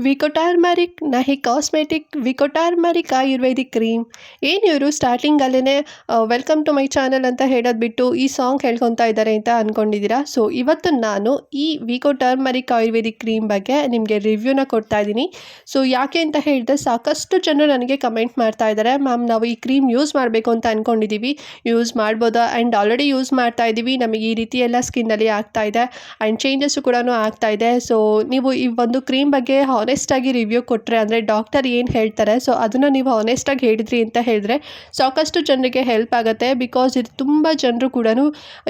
Vicco turmeric ನಹಿ cosmetic Vicco turmeric Ayurvedic cream. ಏನು ಇವರು ಸ್ಟಾರ್ಟಿಂಗಲ್ಲೇ ವೆಲ್ಕಮ್ ಟು ಮೈ ಚಾನಲ್ ಅಂತ ಹೇಳೋದು ಬಿಟ್ಟು ಈ ಸಾಂಗ್ ಹೇಳ್ಕೊತಾ ಇದ್ದಾರೆ ಅಂತ ಅಂದ್ಕೊಂಡಿದ್ದೀರಾ. ಸೊ ಇವತ್ತು ನಾನು ಈ ವಿಕೋ ಟರ್ಮರಿಕ್ ಆಯುರ್ವೇದಿಕ್ ಕ್ರೀಮ್ ಬಗ್ಗೆ ನಿಮಗೆ ರಿವ್ಯೂನ ಕೊಡ್ತಾ ಇದ್ದೀನಿ. ಸೊ ಯಾಕೆ ಅಂತ ಹೇಳಿದ್ರೆ ಸಾಕಷ್ಟು ಜನರು ನನಗೆ ಕಮೆಂಟ್ ಮಾಡ್ತಾ ಇದ್ದಾರೆ, ಮ್ಯಾಮ್ ನಾವು ಈ ಕ್ರೀಮ್ ಯೂಸ್ ಮಾಡಬೇಕು ಅಂತ ಅಂದ್ಕೊಂಡಿದ್ದೀವಿ, ಯೂಸ್ ಮಾಡ್ಬೋದಾ, ಆ್ಯಂಡ್ ಆಲ್ರೆಡಿ ಯೂಸ್ ಮಾಡ್ತಾ ಇದ್ದೀವಿ, ನಮಗೆ ಈ ರೀತಿ ಎಲ್ಲ ಸ್ಕಿನ್ನಲ್ಲಿ ಆಗ್ತಾ ಇದೆ ಆ್ಯಂಡ್ ಚೇಂಜಸ್ಸು ಕೂಡ ಆಗ್ತಾ ಇದೆ. ಸೊ ನೀವು ಈ ಒಂದು ಕ್ರೀಮ್ ಬಗ್ಗೆ ಹಾನೆಸ್ಟಾಗಿ ರಿವ್ಯೂ ಕೊಟ್ಟರೆ, ಅಂದರೆ ಡಾಕ್ಟರ್ ಏನು ಹೇಳ್ತಾರೆ ಸೊ ಅದನ್ನು ನೀವು ಹಾನೆಸ್ಟಾಗಿ ಹೇಳಿದ್ರಿ ಅಂತ ಹೇಳಿದ್ರೆ ಸಾಕಷ್ಟು ಜನರಿಗೆ ಹೆಲ್ಪ್ ಆಗುತ್ತೆ. ಬಿಕಾಸ್ ಇದು ತುಂಬ ಜನರು ಕೂಡ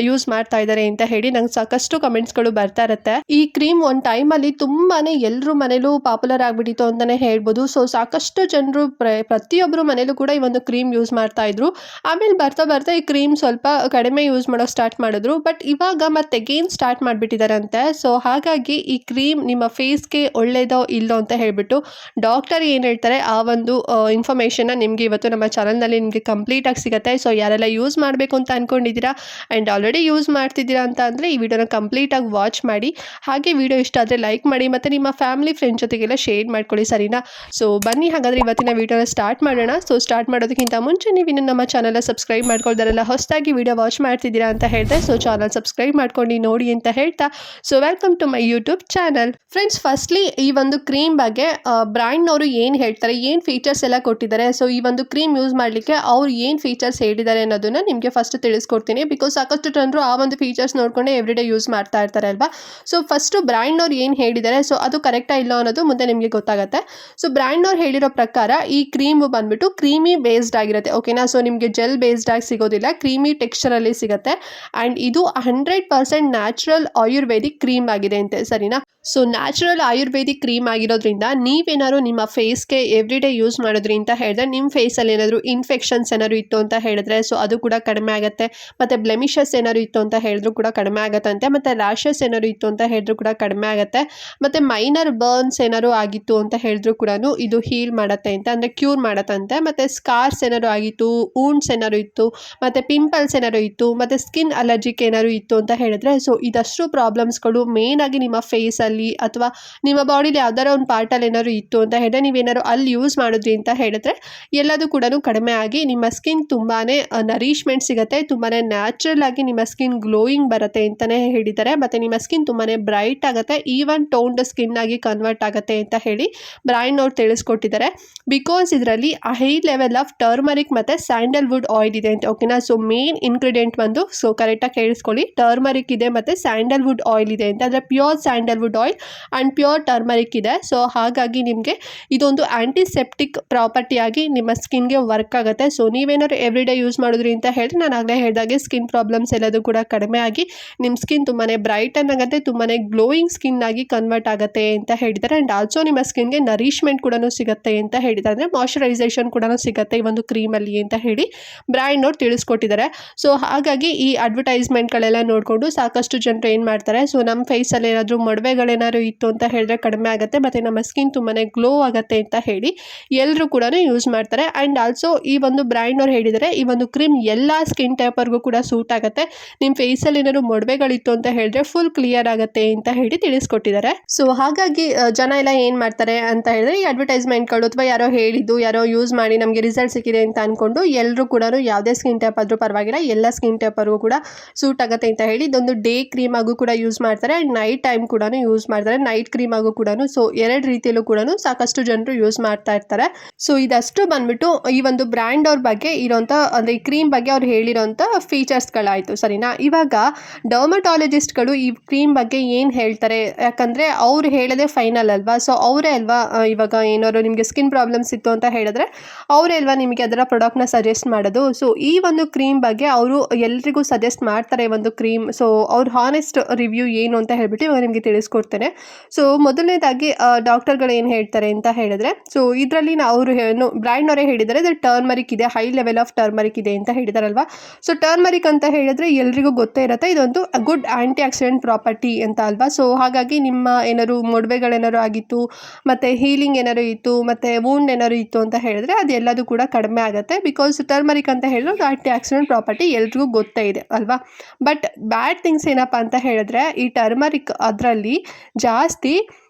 ಯೂಸ್ ಮಾಡ್ತಾ ಇದ್ದಾರೆ ಅಂತ ಹೇಳಿ ನಂಗೆ ಸಾಕಷ್ಟು ಕಮೆಂಟ್ಸ್ಗಳು ಬರ್ತಾ ಇರುತ್ತೆ. ಈ ಕ್ರೀಮ್ ಒಂದು ಟೈಮಲ್ಲಿ ತುಂಬಾ ಎಲ್ಲರೂ ಮನೇಲೂ ಪಾಪ್ಯುಲರ್ ಆಗಿಬಿಟ್ಟಿತ್ತು ಅಂತಲೇ ಹೇಳ್ಬೋದು. ಸೊ ಸಾಕಷ್ಟು ಜನರು ಪ್ರತಿಯೊಬ್ಬರು ಮನೇಲೂ ಕೂಡ ಈ ಒಂದು ಕ್ರೀಮ್ ಯೂಸ್ ಮಾಡ್ತಾ ಇದ್ರು. ಆಮೇಲೆ ಬರ್ತಾ ಬರ್ತಾ ಈ ಕ್ರೀಮ್ ಸ್ವಲ್ಪ ಕಡಿಮೆ ಯೂಸ್ ಮಾಡೋಕ್ಕೆ ಸ್ಟಾರ್ಟ್ ಮಾಡಿದ್ರು. ಬಟ್ ಇವಾಗ ಮತ್ತೆ ಅಗೇನ್ ಸ್ಟಾರ್ಟ್ ಮಾಡಿಬಿಟ್ಟಿದ್ದಾರಂತೆ. ಸೊ ಹಾಗಾಗಿ ಈ ಕ್ರೀಮ್ ನಿಮ್ಮ ಫೇಸ್ಗೆ ಒಳ್ಳೇದೋ ಇಲ್ಲೋ ಅಂತ ಹೇಳಿಬಿಟ್ಟು ಡಾಕ್ಟರ್ ಏನು ಹೇಳ್ತಾರೆ ಆ ಒಂದು ಇನ್ಫಾರ್ಮೇಷನ್ನ ನಿಮಗೆ ಇವತ್ತು ನಮ್ಮ ಚಾನಲ್ನಲ್ಲಿ ನಿಮಗೆ ಕಂಪ್ಲೀಟಾಗಿ ಸಿಗುತ್ತೆ. ಸೊ ಯಾರೆಲ್ಲ ಯೂಸ್ ಮಾಡಬೇಕು ಅಂತ ಅಂದ್ಕೊಂಡಿದ್ದೀರಾ ಆ್ಯಂಡ್ ಆಲ್ರೆಡಿ ಯೂಸ್ ಮಾಡ್ತಿದ್ದೀರಾ ಅಂತ ಅಂದರೆ ಈ ವಿಡಿಯೋನ ಕಂಪ್ಲೀಟಾಗಿ ವಾಚ್ ಮಾಡಿ. ಹಾಗೆ ವಿಡಿಯೋ ಇಷ್ಟ ಆದರೆ ಲೈಕ್ ಮಾಡಿ ಮತ್ತು ನಿಮ್ಮ ಫ್ಯಾಮಿಲಿ ಫ್ರೆಂಡ್ಸ್ ಜೊತೆಗೆಲ್ಲ ಶೇರ್ ಮಾಡ್ಕೊಳ್ಳಿ, ಸರಿನಾ? ಸೊ ಬನ್ನಿ ಹಾಗಾದರೆ ಇವತ್ತಿನ ವಿಡಿಯೋನ ಸ್ಟಾರ್ಟ್ ಮಾಡೋಣ. ಸೊ ಸ್ಟಾರ್ಟ್ ಮಾಡೋದಕ್ಕಿಂತ ಮುಂಚೆ ನೀವು ಇನ್ನು ನಮ್ಮ ಚಾನಲ್ನ ಸಬ್ಸ್ಕ್ರೈಬ್ ಮಾಡ್ಕೊಳ್ದಾರೆಲ್ಲ ಹೊಸದಾಗಿ ವಿಡಿಯೋ ವಾಚ್ ಮಾಡ್ತಿದ್ದೀರಾ ಅಂತ ಹೇಳಿದೆ. ಸೊ ಚಾನಲ್ ಸಬ್ಸ್ಕ್ರೈಬ್ ಮಾಡ್ಕೊಂಡು ನೋಡಿ ಅಂತ ಹೇಳ್ತಾ, so welcome to my YouTube channel. Friends, firstly ಈ ಒಂದು ಕ್ರೀಮ್ ಬಗ್ಗೆ ಬ್ರ್ಯಾಂಡ್ನವರು ಏನು ಹೇಳ್ತಾರೆ, ಏನು ಫೀಚರ್ಸ್ ಎಲ್ಲ ಕೊಟ್ಟಿದ್ದಾರೆ, ಸೊ ಈ ಒಂದು ಕ್ರೀಮ್ ಯೂಸ್ ಮಾಡಲಿಕ್ಕೆ ಅವ್ರು ಏನು ಫೀಚರ್ಸ್ ಹೇಳಿದ್ದಾರೆ ಅನ್ನೋದನ್ನು ನಿಮಗೆ ಫಸ್ಟ್ ತಿಳಿಸ್ಕೊಡ್ತೀನಿ. ಬಿಕಾಸ್ ಸಾಕಷ್ಟು ಜನರು ಆ ಒಂದು ಫೀಚರ್ಸ್ ನೋಡಿಕೊಂಡೆ ಎವ್ರಿಡೇ ಯೂಸ್ ಮಾಡ್ತಾ ಇರ್ತಾರೆ ಅಲ್ವಾ. ಸೊ ಫಸ್ಟು ಬ್ರ್ಯಾಂಡ್ನವ್ರು ಏನು ಹೇಳಿದ್ದಾರೆ ಸೊ ಅದು ಕರೆಕ್ಟಾ ಇಲ್ಲ ಅನ್ನೋದು ಮುಂದೆ ನಿಮಗೆ ಗೊತ್ತಾಗುತ್ತೆ. ಸೊ ಬ್ರ್ಯಾಂಡ್ನವ್ರು ಹೇಳಿರೋ ಪ್ರಕಾರ ಈ ಕ್ರೀಮು ಬಂದ್ಬಿಟ್ಟು ಕ್ರೀಮಿ ಬೇಸ್ಡ್ ಆಗಿರುತ್ತೆ, ಓಕೆನಾ. ಸೊ ನಿಮಗೆ ಜೆಲ್ ಬೇಸ್ಡ್ ಆಗಿ ಸಿಗೋದಿಲ್ಲ, ಕ್ರೀಮಿ ಟೆಕ್ಸ್ಚರಲ್ಲಿ ಸಿಗುತ್ತೆ. ಆ್ಯಂಡ್ ಇದು 100% ನ್ಯಾಚುರಲ್ ಆಯುರ್ವೇದಿಕ್ ಕ್ರೀಮ್ ಆಗಿದೆ ಅಂತೆ, ಸರಿನಾ. ಸೊ ನ್ಯಾಚುರಲ್ ಆಯುರ್ವೇದಿಕ್ ಕ್ರೀಮ್ ಆಗಿರೋದ್ರಿಂದ ನೀವೇನಾದ್ರು ನಿಮ್ಮ ಫೇಸ್ಗೆ ಎವ್ರಿಡೇ ಯೂಸ್ ಮಾಡಿದ್ರಿ ಅಂತ ಹೇಳಿದ್ರೆ ನಿಮ್ಮ ಫೇಸಲ್ಲಿ ಏನಾದರೂ ಇನ್ಫೆಕ್ಷನ್ಸ್ ಏನಾದ್ರು ಇತ್ತು ಅಂತ ಹೇಳಿದ್ರೆ ಸೊ ಅದು ಕೂಡ ಕಡಿಮೆ ಆಗುತ್ತೆ. ಮತ್ತು ಬ್ಲೆಮಿಷಸ್ ಏನಾದ್ರು ಇತ್ತು ಅಂತ ಹೇಳಿದ್ರು ಕೂಡ ಕಡಿಮೆ ಆಗುತ್ತಂತೆ. ಮತ್ತು ರ್ಯಾಷಸ್ ಏನಾದ್ರು ಇತ್ತು ಅಂತ ಹೇಳಿದ್ರು ಕೂಡ ಕಡಿಮೆ ಆಗುತ್ತೆ. ಮತ್ತು ಮೈನರ್ ಬರ್ನ್ಸ್ ಏನಾದ್ರು ಆಗಿತ್ತು ಅಂತ ಹೇಳಿದ್ರು ಕೂಡ ಇದು ಹೀಲ್ ಮಾಡುತ್ತೆ ಅಂತ, ಅಂದರೆ ಕ್ಯೂರ್ ಮಾಡತ್ತಂತೆ. ಮತ್ತು ಸ್ಕಾರ್ಸ್ ಏನಾದ್ರು ಆಗಿತ್ತು, ವೂಂಡ್ಸ್ ಏನಾದ್ರು ಇತ್ತು, ಮತ್ತು ಪಿಂಪಲ್ಸ್ ಏನಾದ್ರು ಇತ್ತು, ಮತ್ತು ಸ್ಕಿನ್ ಅಲರ್ಜಿಕ್ ಏನಾದ್ರು ಇತ್ತು ಅಂತ ಹೇಳಿದ್ರೆ ಸೊ ಇದಷ್ಟು ಪ್ರಾಬ್ಲಮ್ಸ್ಗಳು ಮೇಯ್ನಾಗಿ ನಿಮ್ಮ ಫೇಸಲ್ಲಿ ಅಥವಾ ನಿಮ್ಮ ಬಾಡಿಲಿ ಯಾವ್ದಾರ ಒಂದು ಪಾರ್ಟಲ್ಲಿ ಏನಾದ್ರು ಇತ್ತು ಅಂತ ಹೇಳಿದ್ರೆ ನೀವೇನಾದ್ರು ಅಲ್ಲಿ ಯೂಸ್ ಮಾಡಿದ್ರಿ ಅಂತ ಹೇಳಿದ್ರೆ ಎಲ್ಲದೂ ಕೂಡ ಕಡಿಮೆ ಆಗಿ ನಿಮ್ಮ ಸ್ಕಿನ್ ತುಂಬಾ ನರಿಶ್ಮೆಂಟ್ ಸಿಗುತ್ತೆ, ತುಂಬಾ ನ್ಯಾಚುರಲ್ ಆಗಿ ನಿಮ್ಮ ಸ್ಕಿನ್ ಗ್ಲೋಯಿಂಗ್ ಬರುತ್ತೆ ಅಂತಲೇ ಹೇಳಿದ್ದಾರೆ. ಮತ್ತು ನಿಮ್ಮ ಸ್ಕಿನ್ ತುಂಬಾ ಬ್ರೈಟ್ ಆಗುತ್ತೆ, ಈವನ್ ಟೋನ್ಡ್ ಸ್ಕಿನ್ ಆಗಿ ಕನ್ವರ್ಟ್ ಆಗುತ್ತೆ ಅಂತ ಹೇಳಿ ಬ್ರ್ಯಾಂಡ್ನವ್ರು ತಿಳಿಸ್ಕೊಟ್ಟಿದ್ದಾರೆ. ಬಿಕಾಸ್ ಇದರಲ್ಲಿ ಹೈ ಲೆವೆಲ್ ಆಫ್ ಟರ್ಮರಿಕ್ ಮತ್ತು ಸ್ಯಾಂಡಲ್ವುಡ್ ಆಯಿಲ್ ಇದೆ ಅಂತ, ಓಕೆನಾ. ಸೊ ಮೇನ್ ಇಂಗ್ರೀಡಿಯೆಂಟ್ ಬಂದು ಸೊ ಕರೆಕ್ಟಾಗಿ ಕೇಳಿಸ್ಕೊಳ್ಳಿ, ಟರ್ಮರಿಕ್ ಇದೆ ಮತ್ತು ಸ್ಯಾಂಡಲ್ವುಡ್ ಆಯಿಲ್ ಇದೆ ಅಂತ, ಅಂದರೆ pure Sandalwood oil and pure turmeric ಇದೆ. ಸೊ ಹಾಗಾಗಿ ನಿಮಗೆ ಇದೊಂದು ಆ್ಯಂಟಿಸೆಪ್ಟಿಕ್ ಪ್ರಾಪರ್ಟಿಯಾಗಿ ನಿಮ್ಮ ಸ್ಕಿನ್ಗೆ ವರ್ಕ್ ಆಗುತ್ತೆ. ಸೊ ನೀವೇನಾದ್ರು ಎವ್ರಿಡೇ ಯೂಸ್ ಮಾಡಿದ್ರಿ ಅಂತ ಹೇಳಿದ್ರೆ ನಾನು ಆಗಲೇ ಹೇಳಿದಾಗೆ ಸ್ಕಿನ್ ಪ್ರಾಬ್ಲಮ್ಸ್ ಎಲ್ಲದೂ ಕೂಡ ಕಡಿಮೆ ಆಗಿ ನಿಮ್ಮ ಸ್ಕಿನ್ ತುಂಬಾ ಬ್ರೈಟನ್ ಆಗುತ್ತೆ, ತುಂಬಾ ಗ್ಲೋಯಿಂಗ್ ಸ್ಕಿನ್ ಆಗಿ ಕನ್ವರ್ಟ್ ಆಗುತ್ತೆ ಅಂತ ಹೇಳಿದ್ದಾರೆ. ಆ್ಯಂಡ್ ಆಲ್ಸೋ ನಿಮ್ಮ ಸ್ಕಿನ್ಗೆ ನರಿಶ್ಮೆಂಟ್ ಕೂಡ ಸಿಗುತ್ತೆ ಅಂತ ಹೇಳಿದ್ದಾರೆ, ಅಂದರೆ ಮಾಯ್ಶ್ಚರೈಸೇಷನ್ ಕೂಡ ಸಿಗುತ್ತೆ ಈ ಒಂದು ಕ್ರೀಮಲ್ಲಿ ಅಂತ ಹೇಳಿ ಬ್ರ್ಯಾಂಡ್ನವ್ರು ತಿಳಿಸ್ಕೊಟ್ಟಿದ್ದಾರೆ. ಸೊ ಹಾಗಾಗಿ ಈ ಅಡ್ವರ್ಟೈಸ್ಮೆಂಟ್ಗಳೆಲ್ಲ ನೋಡಿಕೊಂಡು ಸಾಕಷ್ಟು ಜನರು ಏನು ಮಾಡ್ತಾರೆ, ಸೊ ನಮ್ಮ ಫೇಸಲ್ಲಿ ಏನಾದರೂ ಮೊಡವೆಗಳೇನಾದ್ರು ಇತ್ತು ಅಂತ ಹೇಳಿದ್ರೆ ಕಡಿಮೆ ಆಗುತ್ತೆ ಮತ್ತು ನಮ್ಮ ಸ್ಕಿನ್ ತುಂಬಾ ಗ್ಲೋ ಆಗುತ್ತೆ ಅಂತ ಹೇಳಿ ಎಲ್ಲರೂ ಕೂಡ ಯೂಸ್ ಮಾಡ್ತಾರೆ. ಆ್ಯಂಡ್ ಆಲ್ಸೋ ಈ ಒಂದು ಬ್ರ್ಯಾಂಡ್ನವ್ರು ಹೇಳಿದರೆ ಈ ಒಂದು ಕ್ರೀಮ್ ಎಲ್ಲ ಸ್ಕಿನ್ ಟೈಪರ್ಗೂ ಕೂಡ ಸೂಟ್ ಆಗುತ್ತೆ. ನಿಮ್ಮ ಫೇಸಲ್ಲಿ ಏನಾದ್ರು ಮೊಡವೆಗಳಿತ್ತು ಅಂತ ಹೇಳಿದ್ರೆ ಫುಲ್ ಕ್ಲಿಯರ್ ಆಗುತ್ತೆ ಅಂತ ಹೇಳಿ ತಿಳಿಸ್ಕೊಟ್ಟಿದ್ದಾರೆ. ಸೊ ಹಾಗಾಗಿ ಜನ ಎಲ್ಲ ಏನು ಮಾಡ್ತಾರೆ ಅಂತ ಹೇಳಿದ್ರೆ ಈ ಅಡ್ವರ್ಟೈಸ್ಮೆಂಟ್ಗಳು ಅಥವಾ ಯಾರೋ ಹೇಳಿದ್ದು ಯಾರೋ ಯೂಸ್ ಮಾಡಿ ನಮಗೆ ರಿಸಲ್ಟ್ ಸಿಕ್ಕಿದೆ ಅಂತ ಅಂದ್ಕೊಂಡು ಎಲ್ಲರೂ ಕೂಡ ಯಾವುದೇ ಸ್ಕಿನ್ ಟೈಪ್ ಆದರೂ ಪರವಾಗಿಲ್ಲ ಎಲ್ಲ ಸ್ಕಿನ್ ಟೈಪರ್ಗೂ ಕೂಡ ಸೂಟ್ ಆಗುತ್ತೆ ಅಂತ ಹೇಳಿ ಇದೊಂದು ಡೇ ಕ್ರೀಮ್ ಆಗೂ ಕೂಡ ಯೂಸ್ ಮಾಡ್ತಾರೆ ಆ್ಯಂಡ್ ನೈಟ್ ಟೈಮ್ ಕೂಡ ಯೂಸ್ ಮಾಡ್ತಾರೆ, ನೈಟ್ ಕ್ರೀಮ್ ಆಗೂ ಕೂಡ. ಸೊ ಎರಡು ರೀತಿಯಲ್ಲೂ ಕೂಡ ಸಾಕಷ್ಟು ಜನರು ಯೂಸ್ ಮಾಡ್ತಾ ಇರ್ತಾರೆ. ಸೊ ಇದಷ್ಟು ಬಂದ್ಬಿಟ್ಟು ಈ ಒಂದು ಬ್ರ್ಯಾಂಡ್ ಅವ್ರ ಬಗ್ಗೆ ಇರೋಂಥ, ಅಂದರೆ ಈ ಕ್ರೀಮ್ ಬಗ್ಗೆ ಅವ್ರು ಹೇಳಿರೋಂಥ ಫೀಚರ್ಸ್ಗಳಾಯಿತು, ಸರಿನಾ. ಇವಾಗ ಡರ್ಮಟಾಲಜಿಸ್ಟ್ಗಳು ಈ ಕ್ರೀಮ್ ಬಗ್ಗೆ ಏನು ಹೇಳ್ತಾರೆ, ಯಾಕಂದರೆ ಅವ್ರು ಹೇಳೋದೇ ಫೈನಲ್ ಅಲ್ವಾ. ಸೊ ಅವರೇ ಅಲ್ವಾ ಇವಾಗ ಏನಾದ್ರು ನಿಮಗೆ ಸ್ಕಿನ್ ಪ್ರಾಬ್ಲಮ್ಸ್ ಇತ್ತು ಅಂತ ಹೇಳಿದ್ರೆ ಅವರೇ ಅಲ್ವಾ ನಿಮಗೆ ಅದರ ಪ್ರಾಡಕ್ಟ್ನ ಸಜೆಸ್ಟ್ ಮಾಡೋದು. ಸೊ ಈ ಒಂದು ಕ್ರೀಮ್ ಬಗ್ಗೆ ಅವರು ಎಲ್ರಿಗೂ ಸಜೆಸ್ಟ್ ಮಾಡ್ತಾರೆ ಈ ಒಂದು ಕ್ರೀಮ್. ಸೊ ಅವ್ರ ಹಾನೆಸ್ಟ್ ರಿವ್ಯೂ ಏನು ಅಂತ ಹೇಳ್ಬಿಟ್ಟು ಇವಾಗ ನಿಮಗೆ ತಿಳಿಸ್ಕೊಡ್ತೇನೆ. ಸೊ ಮೊದಲನೇದಾಗಿ ಡಾಕ್ಟರ್ಗಳು ಏನು ಹೇಳ್ತಾರೆ ಅಂತ ಹೇಳಿದ್ರೆ, ಸೊ ಇದರಲ್ಲಿ ಅವರು ಬ್ರ್ಯಾಂಡ್ನವರೇ ಹೇಳಿದ್ದಾರೆ ಇದು ಟರ್ಮರಿಕ್ ಇದೆ, ಹೈ ಲೆವೆಲ್ ಆಫ್ ಟರ್ಮರಿಕ್ ಇದೆ ಅಂತ ಹೇಳಿದಾರಲ್ವಾ. ಸೊ ಟರ್ಮರಿಕ್ ಅಂತ ಹೇಳಿದ್ರೆ ಎಲ್ರಿಗೂ ಗೊತ್ತೇ ಇರುತ್ತೆ ಇದೊಂದು ಗುಡ್ ಆ್ಯಂಟಿ ಆಕ್ಸಿಡೆಂಟ್ ಪ್ರಾಪರ್ಟಿ ಅಂತ ಅಲ್ವಾ. ಸೊ ಹಾಗಾಗಿ ನಿಮ್ಮ ಏನಾದ್ರು ಮೊಡವೆಗಳೇನಾದ್ರು ಆಗಿತ್ತು ಮತ್ತು ಹೀಲಿಂಗ್ ಏನಾದ್ರು ಇತ್ತು ಮತ್ತು ವೂಂಡ್ ಏನಾದ್ರು ಇತ್ತು ಅಂತ ಹೇಳಿದ್ರೆ ಅದೆಲ್ಲದೂ ಕೂಡ ಕಡಿಮೆ ಆಗುತ್ತೆ. ಬಿಕಾಸ್ ಟರ್ಮರಿಕ್ ಅಂತ ಹೇಳಿದ್ರೆ ಒಂದು ಆ್ಯಂಟಿ ಆಕ್ಸಿಡೆಂಟ್ ಪ್ರಾಪರ್ಟಿ ಎಲ್ರಿಗೂ ಗೊತ್ತೇ ಇದೆ ಅಲ್ವಾ. ಬಟ್ ಬ್ಯಾಡ್ ಥಿಂಗ್ಸ್ ಏನಪ್ಪ ಅಂತ ಹೇಳಿದ್ರೆ ಈ ಟರ್ಮರಿಕ್ ಅದರಲ್ಲಿ ಜಾಸ್ತಿ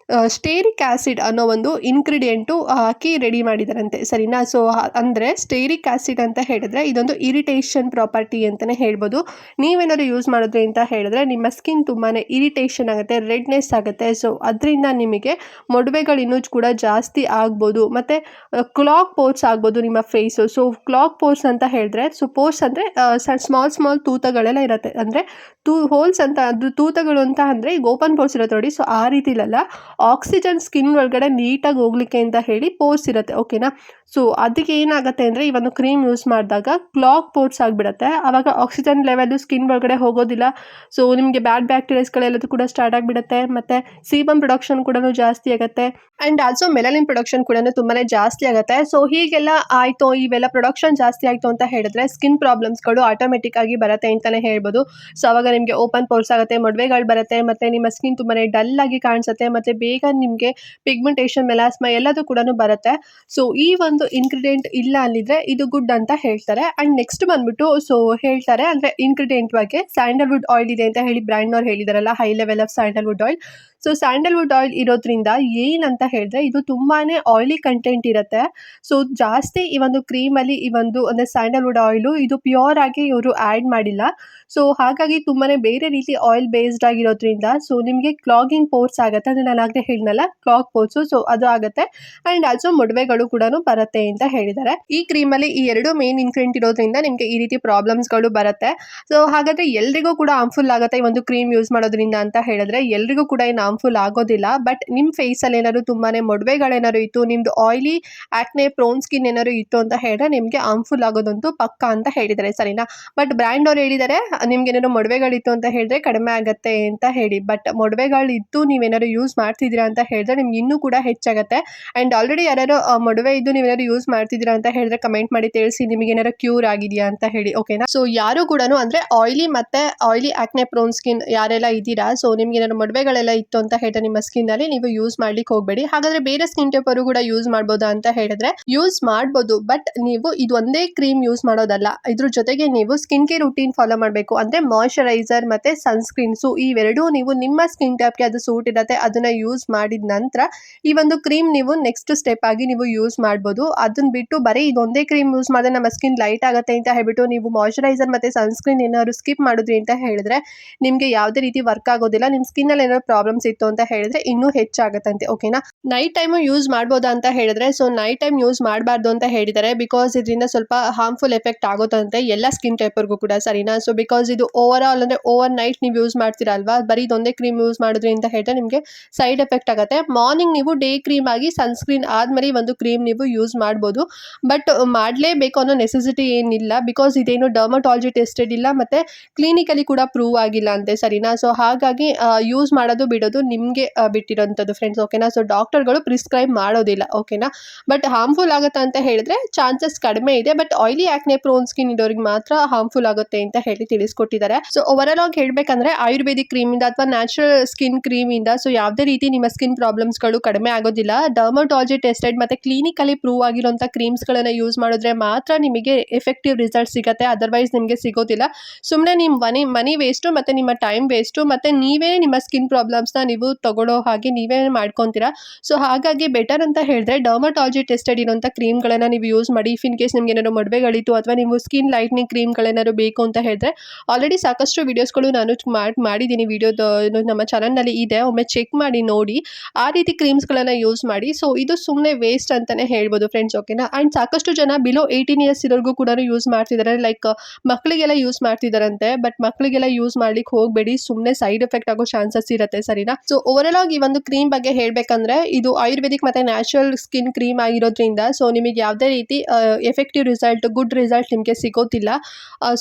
ಸ್ಟೇರಿಕ್ ಆ್ಯಸಿಡ್ ಅನ್ನೋ ಒಂದು ಇಂಗ್ರೀಡಿಯೆಂಟು ಹಾಕಿ ರೆಡಿ ಮಾಡಿದಾರಂತೆ ಸರಿನಾ. ಸೊ ಅಂದರೆ ಸ್ಟೇರಿಕ್ ಆ್ಯಸಿಡ್ ಅಂತ ಹೇಳಿದ್ರೆ ಇದೊಂದು ಇರಿಟೇಷನ್ ಪ್ರಾಪರ್ಟಿ ಅಂತಲೇ ಹೇಳ್ಬೋದು. ನೀವೇನಾದ್ರು ಯೂಸ್ ಮಾಡಿದ್ರಿ ಅಂತ ಹೇಳಿದ್ರೆ ನಿಮ್ಮ ಸ್ಕಿನ್ ತುಂಬಾ ಇರಿಟೇಷನ್ ಆಗುತ್ತೆ, ರೆಡ್ನೆಸ್ ಆಗುತ್ತೆ. ಸೊ ಅದರಿಂದ ನಿಮಗೆ ಮೊಡವೆಗಳು ಇನ್ನೂ ಕೂಡ ಜಾಸ್ತಿ ಆಗ್ಬೋದು, ಮತ್ತು ಕ್ಲಾಕ್ ಪೋರ್ಸ್ ಆಗ್ಬೋದು ನಿಮ್ಮ ಫೇಸು. ಸೊ ಕ್ಲಾಕ್ ಪೋರ್ಸ್ ಅಂತ ಹೇಳಿದ್ರೆ, ಸೊ ಪೋರ್ಸ್ ಅಂದರೆ ಸ್ಮಾಲ್ ತೂತಗಳೆಲ್ಲ ಇರುತ್ತೆ, ಅಂದರೆ ಹೋಲ್ಸ್ ಅಂತ, ಅದು ತೂತಗಳು ಅಂತ ಅಂದರೆ ಈಗ ಓಪನ್ ಪೋರ್ಸ್ ಇರುತ್ತೆ ನೋಡಿ. ಸೊ ಆ ರೀತಿಲೆಲ್ಲ ಆಕ್ಸಿಜನ್ ಸ್ಕಿನ್ ಒಳಗಡೆ ನೀಟಾಗಿ ಹೋಗ್ಲಿಕ್ಕೆ ಅಂತ ಹೇಳಿ ಪೋರ್ಸ್ ಇರುತ್ತೆ, ಓಕೆನಾ. ಸೊ ಅದಕ್ಕೆ ಏನಾಗುತ್ತೆ ಅಂದರೆ ಈ ಒಂದು ಕ್ರೀಮ್ ಯೂಸ್ ಮಾಡಿದಾಗ ಕ್ಲಾಕ್ ಪೋರ್ಸ್ ಆಗಿಬಿಡುತ್ತೆ. ಆವಾಗ ಆಕ್ಸಿಜನ್ ಲೆವೆಲ್ ಸ್ಕಿನ್ ಒಳಗಡೆ ಹೋಗೋದಿಲ್ಲ. ಸೊ ನಿಮಗೆ ಬ್ಯಾಡ್ ಬ್ಯಾಕ್ಟೀರಿಯಾಸ್ಗಳೆಲ್ಲದೂ ಕೂಡ ಸ್ಟಾರ್ಟ್ ಆಗಿಬಿಡುತ್ತೆ, ಮತ್ತು ಸೀಬಮ್ ಪ್ರೊಡಕ್ಷನ್ ಕೂಡ ಜಾಸ್ತಿ ಆಗುತ್ತೆ, ಆ್ಯಂಡ್ ಆಲ್ಸೋ ಮೆಲನಿನ್ ಪ್ರೊಡಕ್ಷನ್ ಕೂಡ ತುಂಬಾ ಜಾಸ್ತಿ ಆಗುತ್ತೆ. ಸೊ ಹೀಗೆಲ್ಲ ಆಯಿತು, ಇವೆಲ್ಲ ಪ್ರೊಡಕ್ಷನ್ ಜಾಸ್ತಿ ಆಯಿತು ಅಂತ ಹೇಳಿದ್ರೆ ಸ್ಕಿನ್ ಪ್ರಾಬ್ಲಮ್ಸ್ಗಳು ಆಟೋಮೆಟಿಕ್ ಆಗಿ ಬರುತ್ತೆ ಅಂತಲೇ ಹೇಳ್ಬೋದು. ಸೊ ಅವಾಗ ನಿಮಗೆ ಓಪನ್ ಪೋರ್ಸ್ ಆಗುತ್ತೆ, ಮೊಡವೆಗಳು ಬರುತ್ತೆ, ಮತ್ತು ನಿಮ್ಮ ಸ್ಕಿನ್ ತುಂಬಾ ಡಲ್ ಆಗಿ ಕಾಣಿಸುತ್ತೆ, ಮತ್ತು ಬೇಗ ನಿಮಗೆ ಪಿಗ್ಮೆಂಟೇಷನ್, ಮೆಲಾಸ್ಮಾ ಎಲ್ಲದೂ ಕೂಡ ಬರುತ್ತೆ. ಸೊ ಈ ಒಂದು ಇಂಗ್ರೀಡಿಯೆಂಟ್ ಇಲ್ಲ ಅಲ್ಲಿದ್ರೆ ಇದು ಗುಡ್ ಅಂತ ಹೇಳ್ತಾರೆ. ಆ್ಯಂಡ್ ನೆಕ್ಸ್ಟ್ ಬಂದ್ಬಿಟ್ಟು ಸೊ ಹೇಳ್ತಾರೆ ಅಂದರೆ ಇಂಗ್ರೀಡಿಯೆಂಟ್ ಬಗ್ಗೆ ಸ್ಯಾಂಡಲ್ವುಡ್ ಆಯಿಲ್ ಇದೆ ಅಂತ ಹೇಳಿ ಬ್ರ್ಯಾಂಡ್ನವ್ರು ಹೇಳಿದಾರಲ್ಲ, high level of sandalwood oil. So sandalwood oil ಇರೋದ್ರಿಂದ ಏನಂತ ಹೇಳಿದ್ರೆ ಇದು ತುಂಬಾ ಆಯಿಲಿ ಕಂಟೆಂಟ್ ಇರುತ್ತೆ. ಸೊ ಜಾಸ್ತಿ ಈ ಒಂದು ಕ್ರೀಮಲ್ಲಿ ಈ ಒಂದು ಅಂದರೆ ಸ್ಯಾಂಡಲ್ವುಡ್ ಆಯಿಲು ಇದು ಪ್ಯೂರ್ ಆಗಿ ಇವರು ಆ್ಯಡ್ ಮಾಡಿಲ್ಲ. ಸೊ ಹಾಗಾಗಿ ತುಂಬಾ ಬೇರೆ ರೀತಿ ಆಯಿಲ್ ಬೇಸ್ಡ್ ಆಗಿರೋದ್ರಿಂದ ಸೊ ನಿಮಗೆ ಕ್ಲಾಗಿಂಗ್ ಪೋರ್ಸ್ ಆಗುತ್ತೆ, ಅಂದರೆ ನಾನು ಆಗಲೇ ಹೇಳಿದ್ನಲ್ಲ ಕ್ಲಾಗ್ ಪೋರ್ಸು, ಸೊ ಅದು ಆಗುತ್ತೆ. ಆ್ಯಂಡ್ ಆಲ್ಸೋ ಮೊಡವೆಗಳು ಕೂಡ ಬರುತ್ತೆ ಅಂತ ಹೇಳಿದ್ದಾರೆ. ಈ ಕ್ರೀಮಲ್ಲಿ ಈ ಎರಡು ಮೇನ್ ಇಂಗ್ರೀಡಿಯೆಂಟ್ ಇರೋದ್ರಿಂದ ನಿಮಗೆ ಈ ರೀತಿ ಪ್ರಾಬ್ಲಮ್ಸ್ಗಳು ಬರುತ್ತೆ. ಸೊ ಹಾಗಾದರೆ ಎಲ್ರಿಗೂ ಕೂಡ ಹಾರ್ಮ್ಫುಲ್ ಆಗುತ್ತೆ ಈ ಒಂದು ಕ್ರೀಮ್ ಯೂಸ್ ಮಾಡೋದ್ರಿಂದ ಅಂತ ಹೇಳಿದ್ರೆ ಎಲ್ರಿಗೂ ಕೂಡ ಏನು ಹಾರ್ಮ್ಫುಲ್ ಆಗೋದಿಲ್ಲ. ಬಟ್ ನಿಮ್ಮ ಫೇಸಲ್ಲಿ ಏನಾದ್ರು ತುಂಬಾ ಮೊಡವೆಗಳೇನಾದ್ರು ಇತ್ತು, ನಿಮ್ಮದು ಆಯಿಲಿ ಆ್ಯಕ್ನೆ ಪ್ರೋನ್ ಸ್ಕಿನ್ ಏನಾದ್ರು ಇತ್ತು ಅಂತ ಹೇಳಿದ್ರೆ ನಿಮಗೆ ಹಾರ್ಮ್ಫುಲ್ ಆಗೋದಂತೂ ಪಕ್ಕ ಅಂತ ಹೇಳಿದ್ದಾರೆ ಸರಿನಾ. ಬಟ್ ಬ್ರ್ಯಾಂಡ್ ಅವ್ರು ಹೇಳಿದ್ದಾರೆ ನಿಮ್ಗೆ ಏನಾದ್ರು ಮೊಡವೆಗಳಿತ್ತು ಅಂತ ಹೇಳಿದ್ರೆ ಕಡಿಮೆ ಆಗುತ್ತೆ ಅಂತ ಹೇಳಿ. ಬಟ್ ಮೊಡವೆಗಳಿತ್ತು ನೀವೇನಾದ್ರು ಯೂಸ್ ಮಾಡ್ತಿದ್ದೀರಾ ಅಂತ ಹೇಳಿದ್ರೆ ನಿಮ್ಗೆ ಇನ್ನೂ ಕೂಡ ಹೆಚ್ಚಾಗುತ್ತೆ. ಆ್ಯಂಡ್ ಆಲ್ರೆಡಿ ಯಾರು ಮೊಡವೆ ಇದ್ದು ನೀವೇನಾದ್ರು ಯೂಸ್ ಮಾಡ್ತಿದ್ದೀರಾ ಅಂತ ಹೇಳಿದ್ರೆ ಕಮೆಂಟ್ ಮಾಡಿ ತಿಳಿಸಿ ನಿಮಗೆ ಏನಾದ್ರು ಕ್ಯೂರ್ ಆಗಿದೆಯಾ ಅಂತ ಹೇಳಿ, ಓಕೆನಾ. ಸೊ ಯಾರು ಕೂಡ ಅಂದರೆ ಆಯಿಲಿ ಮತ್ತು ಆಯಿಲಿ ಆ್ಯಕ್ನೆ ಪ್ರೋನ್ ಸ್ಕಿನ್ ಯಾರೆಲ್ಲ ಇದ್ದೀರಾ, ಸೊ ನಿಮ್ಗೆ ಏನಾದ್ರು ಮೊಡವೆಗಳೆಲ್ಲ ಇತ್ತು ಅಂತ ಹೇಳಿದ್ರೆ ನಿಮ್ಮ ಸ್ಕಿನ್ನಲ್ಲಿ ನೀವು ಯೂಸ್ ಮಾಡ್ಲಿಕ್ಕೆ ಹೋಗಬೇಡಿ. ಹಾಗಾದ್ರೆ ಬೇರೆ ಸ್ಕಿನ್ ಟೈಪ್ ಅವರು ಕೂಡ ಯೂಸ್ ಮಾಡ್ಬೋದಾ ಅಂತ ಹೇಳಿದ್ರೆ ಯೂಸ್ ಮಾಡ್ಬೋದು, ಬಟ್ ನೀವು ಇದು ಒಂದೇ ಕ್ರೀಮ್ ಯೂಸ್ ಮಾಡೋದಲ್ಲ, ಇದ್ರ ಜೊತೆಗೆ ನೀವು ಸ್ಕಿನ್ ಕೇರ್ ರೂಟೀನ್ ಫಾಲೋ ಮಾಡಬೇಕು. ಅಂದರೆ ಮಾಯಶ್ಚರೈಸರ್ ಮತ್ತು ಸನ್ಸ್ಕ್ರೀನ್, ಸೊ ಇವೆರಡೂ ನೀವು ನಿಮ್ಮ ಸ್ಕಿನ್ ಟೈಪ್ಗೆ ಅದು ಸೂಟ್ ಇರುತ್ತೆ ಅದನ್ನ ಯೂಸ್ ಮಾಡಿದ ನಂತರ ಈ ಒಂದು ಕ್ರೀಮ್ ನೀವು ನೆಕ್ಸ್ಟ್ ಸ್ಟೆಪ್ ಆಗಿ ನೀವು ಯೂಸ್ ಮಾಡ್ಬೋದು. ಅದನ್ನ ಬಿಟ್ಟು ಬರೀ ಇದೊಂದೇ ಕ್ರೀಮ್ ಯೂಸ್ ಮಾಡಿದ್ರೆ ನಮ್ಮ ಸ್ಕಿನ್ ಲೈಟ್ ಆಗುತ್ತೆ ಅಂತ ಹೇಳ್ಬಿಟ್ಟು ನೀವು ಮಾಯಶ್ಚರೈಸರ್ ಮತ್ತು ಸನ್ಸ್ಕ್ರೀನ್ ಏನಾದ್ರು ಸ್ಕಿಪ್ ಮಾಡಿದ್ರಿ ಅಂತ ಹೇಳಿದ್ರೆ ನಿಮಗೆ ಯಾವುದೇ ರೀತಿ ವರ್ಕ್ ಆಗೋದಿಲ್ಲ. ನಿಮ್ಮ ಸ್ಕಿನ್ನಲ್ಲಿ ಏನಾದ್ರು ಪ್ರಾಬ್ಲಮ್ಸ್ ಇತ್ತು ಅಂತ ಹೇಳಿದ್ರೆ ಇನ್ನೂ ಹೆಚ್ಚಾಗತ್ತಂತೆ, ಓಕೆನಾ. ನೈಟ್ ಟೈಮು ಯೂಸ್ ಮಾಡ್ಬೋದಾ ಅಂತ ಹೇಳಿದ್ರೆ ಸೊ ನೈಟ್ ಟೈಮ್ ಯೂಸ್ ಮಾಡಬಾರ್ದು ಅಂತ ಹೇಳಿದ್ದಾರೆ. ಬಿಕಾಸ್ ಇದರಿಂದ ಸ್ವಲ್ಪ ಹಾರ್ಮ್ಫುಲ್ ಎಫೆಕ್ಟ್ ಆಗುತ್ತಂತೆ ಎಲ್ಲ ಸ್ಕಿನ್ ಟೈಪರ್ಗೂ ಕೂಡ ಸರಿನಾ. ಸೊ ಬಿಕಾಸ್ ಇದು ಓವರ್ ಆಲ್ ಅಂದರೆ ಓವರ್ ನೈಟ್ ನೀವು ಯೂಸ್ ಮಾಡ್ತೀರಾ ಅಲ್ವಾ, ಬರೀ ಇದೊಂದೇ ಕ್ರೀಮ್ ಯೂಸ್ ಮಾಡಿದ್ರಿ ಅಂತ ಹೇಳಿದ್ರೆ ನಿಮಗೆ ಸೈಡ್ ಎಫೆಕ್ಟ್ ಆಗುತ್ತೆ. ಮಾರ್ನಿಂಗ್ ನೀವು ಡೇ ಕ್ರೀಮ್ ಆಗಿ ಸನ್ಸ್ಕ್ರೀನ್ ಆದಮೇಲೆ ಒಂದು ಕ್ರೀಮ್ ನೀವು ಯೂಸ್ ಮಾಡ್ಬೋದು, ಬಟ್ ಮಾಡಲೇಬೇಕು ಅನ್ನೋ ನೆಸೆಸಿಟಿ ಏನಿಲ್ಲ. ಬಿಕಾಸ್ ಇದೇನು ಡರ್ಮಟಾಲಜಿ ಟೆಸ್ಟೆಡ್ ಇಲ್ಲ ಮತ್ತು ಕ್ಲಿನಿಕಲಿ ಕೂಡ ಪ್ರೂವ್ ಆಗಿಲ್ಲ ಅಂತೆ ಸರಿನಾ. ಸೊ ಹಾಗಾಗಿ ಯೂಸ್ ಮಾಡೋದು ಬಿಡೋದು ನಿಮಗೆ ಬಿಟ್ಟಿರೋಂಥದ್ದು ಫ್ರೆಂಡ್ಸ್, ಓಕೆನಾ. ಸೊ ಡಾಕ್ಟರ್ಗಳು ಪ್ರಿಸ್ಕ್ರೈಬ್ ಮಾಡೋದಿಲ್ಲ, ಓಕೆನಾ. ಬಟ್ ಹಾರ್ಮ್ಫುಲ್ ಆಗುತ್ತೆ ಅಂತ ಹೇಳಿದ್ರೆ ಚಾನ್ಸಸ್ ಕಡಿಮೆ ಇದೆ, but oily acne prone skin ಇರೋರಿಗೆ ಮಾತ್ರ ಹಾರ್ಮ್ಫುಲ್ ಆಗುತ್ತೆ ಅಂತ ಹೇಳಿ ತಿಳಿಸ್ಕೊಟ್ಟಿದ್ದಾರೆ. ಸೊ ಓವರಾಲ್ ಆಗಿ ಹೇಳ್ಬೇಕಂದ್ರೆ ಆಯುರ್ವೇದಿಕ್ ಕ್ರೀಮಿಂದ ಅಥವಾ ನ್ಯಾಚುರಲ್ ಸ್ಕಿನ್ ಕ್ರೀಮಿಂದ ಸೊ ಯಾವುದೇ ರೀತಿ ನಿಮ್ಮ ಸ್ಕಿನ್ ಪ್ರಾಬ್ಲಮ್ಸ್ಗಳು ಕಡಿಮೆ ಆಗೋದಿಲ್ಲ. ಡರ್ಮಟಾಲಜಿ ಟೆಸ್ಟೆಡ್ ಮತ್ತು ಕ್ಲಿನಿಕಲಿ ಪ್ರೂವ್ ಆಗಿರೋಂಥ ಕ್ರೀಮ್ಸ್ಗಳನ್ನು ಯೂಸ್ ಮಾಡಿದ್ರೆ ಮಾತ್ರ ನಿಮಗೆ ಎಫೆಕ್ಟಿವ್ ರಿಸಲ್ಟ್ ಸಿಗುತ್ತೆ, ಅದರ್ವೈಸ್ ನಿಮಗೆ ಸಿಗೋದಿಲ್ಲ. ಸುಮ್ಮನೆ ನಿಮ್ಮ ಮನಿ ವೇಸ್ಟು ಮತ್ತು ನಿಮ್ಮ ಟೈಮ್ ವೇಸ್ಟು, ಮತ್ತು ನೀವೇ ನಿಮ್ಮ ಸ್ಕಿನ್ ಪ್ರಾಬ್ಲಮ್ಸ್ನ ನೀವು ತಗೊಳ್ಳೋ ಹಾಗೆ ನೀವೇ ಮಾಡ್ಕೊತೀರಾ. ಸೊ ಹಾಗಾಗಿ ಬೆಟರ್ ಅಂತ ಹೇಳಿದ್ರೆ ಡರ್ಮಟಾಲಜಿ ಟೆಸ್ಟೆಡ್ ಇರೋಂಥ ಕ್ರೀಮ್ಗಳನ್ನು ನೀವು ಯೂಸ್ ಮಾಡಿ. ಇಫ್ ಇನ್ ಕೇಸ್ ನಿಮ್ಗೆ ಏನಾದ್ರು ಮೊಡವೆಗಳಿತ್ತು ಅಥವಾ ನೀವು ಸ್ಕಿನ್ ಲೈಟ್ನಿಂಗ್ ಕ್ರೀಮ್ಗಳೇನಾದ್ರು ಬೇಕು ಅಂತ ಹೇಳಿದ್ರೆ ಆಲ್ರೆಡಿ ಸಾಕಷ್ಟು ವೀಡಿಯೋಸ್ಗಳು ನಾನು ಮಾಡಿದ್ದೀನಿ, ವಿಡಿಯೋದ ನಮ್ಮ ಚಾನಲ್ನಲ್ಲಿ ಇದೆ, ಒಮ್ಮೆ ಚೆಕ್ ಮಾಡಿ ನೋಡಿ. ಆ ರೀತಿ ಕ್ರೀಮ್ಸ್ಗಳನ್ನು ಯೂಸ್ ಮಾಡಿ. ಸೊ ಇದು ಸುಮ್ಮನೆ ವೇಸ್ಟ್ ಅಂತಲೇ ಹೇಳ್ಬೋದು ಫ್ರೆಂಡ್ಸ್, ಓಕೆನಾ. ಆ್ಯಂಡ್ ಸಾಕಷ್ಟು ಜನ ಬಿಲೋ 18 ಇಯರ್ಸ್ ಇರೋರ್ಗೂ ಕೂಡ ಯೂಸ್ ಮಾಡ್ತಿದ್ದಾರೆ, ಲೈಕ್ ಮಕ್ಕಳಿಗೆಲ್ಲ ಯೂಸ್ ಮಾಡ್ತಿದ್ದಾರಂತೆ. ಬಟ್ ಮಕ್ಕಳಿಗೆಲ್ಲ ಯೂಸ್ ಮಾಡ್ಲಿಕ್ಕೆ ಹೋಗಬೇಡಿ, ಸುಮ್ಮನೆ ಸೈಡ್ ಎಫೆಕ್ಟ್ ಆಗೋ ಚಾನ್ಸಸ್ ಇರುತ್ತೆ ಸರಿನಾ. ಸೊ ಓವರಾಲ್ ಆಗಿ ಈ ಒಂದು ಕ್ರೀಮ್ ಬಗ್ಗೆ ಹೇಳಬೇಕಂದ್ರೆ ಇದು ಆಯುರ್ವೇದಿಕ್ ಮತ್ತು ನ್ಯಾಚುರಲ್ ಸ್ಕಿನ್ ಕ್ರೀಮ್ ಆಗಿರೋದ್ರಿಂದ ಸೊ ನಿಮಗೆ ಯಾವುದೇ ರೀತಿ ಎಫೆಕ್ಟಿವ್ ರಿಸಲ್ಟ್, ಗುಡ್ ರಿಸಲ್ಟ್ ನಿಮಗೆ ಸಿಗೋದಿಲ್ಲ.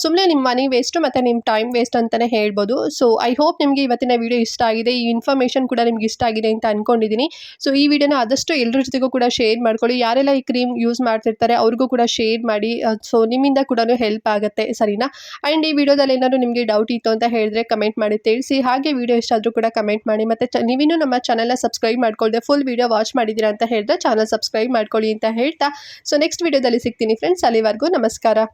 ಸುಮ್ಮನೆ ನಿಮ್ಮ ಮನಿ ವೇಸ್ಟು ಮತ್ತು ನಿಮ್ಮ ಟೈಮ್ ವೇಸ್ಟ್ ಅಂತಲೇ ಹೇಳ್ಬೋದು. ಸೊ ಐ ಹೋಪ್ ನಿಮಗೆ ಇವತ್ತಿನ ವಿಡಿಯೋ ಇಷ್ಟ ಆಗಿದೆ, ಈ ಇನ್ಫಾರ್ಮೇಷನ್ ಕೂಡ ನಿಮ್ಗೆ ಇಷ್ಟ ಆಗಿದೆ ಅಂತ ಅಂದ್ಕೊಂಡಿದ್ದೀನಿ. ಸೊ ಈ ವಿಡಿಯೋನ ಆದಷ್ಟು ಎಲ್ಲರ ಜೊತೆಗೂ ಕೂಡ ಶೇರ್ ಮಾಡ್ಕೊಳ್ಳಿ. ಯಾರೆಲ್ಲ ಈ ಕ್ರೀಮ್ ಯೂಸ್ ಮಾಡ್ತಿರ್ತಾರೆ ಅವ್ರಿಗೂ ಕೂಡ ಶೇರ್ ಮಾಡಿ. ಸೊ ನಿಮ್ಮಿಂದ ಕೂಡ ಹೆಲ್ಪ್ ಆಗುತ್ತೆ ಸರಿನಾ. ಆ್ಯಂಡ್ ಈ ವಿಡಿಯೋದಲ್ಲಿ ಏನಾದರೂ ನಿಮಗೆ ಡೌಟ್ ಇತ್ತು ಅಂತ ಹೇಳಿದ್ರೆ ಕಮೆಂಟ್ ಮಾಡಿ ತಿಳಿಸಿ. ಹಾಗೆ ವಿಡಿಯೋ ಇಷ್ಟ ಆದರೂ ಕೂಡ ಕಮೆಂಟ್ ಮಾಡಿ. ಮತ್ತು ನೀವಿನ್ನೂ ನಮ್ಮ ಚಾನಲ್ನ ಸಬ್ಸ್ಕ್ರೈಬ್ ಮಾಡ್ಕೊಳ್ಳದೆ ಫುಲ್ ವಿಡಿಯೋ ವಾಚ್ ಮಾಡಿದ್ದೀರಾ ಅಂತ ಹೇಳಿದ್ರೆ ಚಾನಲ್ ಸಬ್ಸ್ಕ್ರೈಬ್ ಮಾಡ್ಕೊಳ್ಳಿ ಅಂತ ಹೇಳ್ತಾ ಸೊ ನೆಕ್ಸ್ಟ್ ವಿಡಿಯೋದಲ್ಲಿ ಸಿಗ್ತೀನಿ ಫ್ರೆಂಡ್ಸ್. ಅಲ್ಲಿವರೆಗೂ ನಮಸ್ಕಾರ.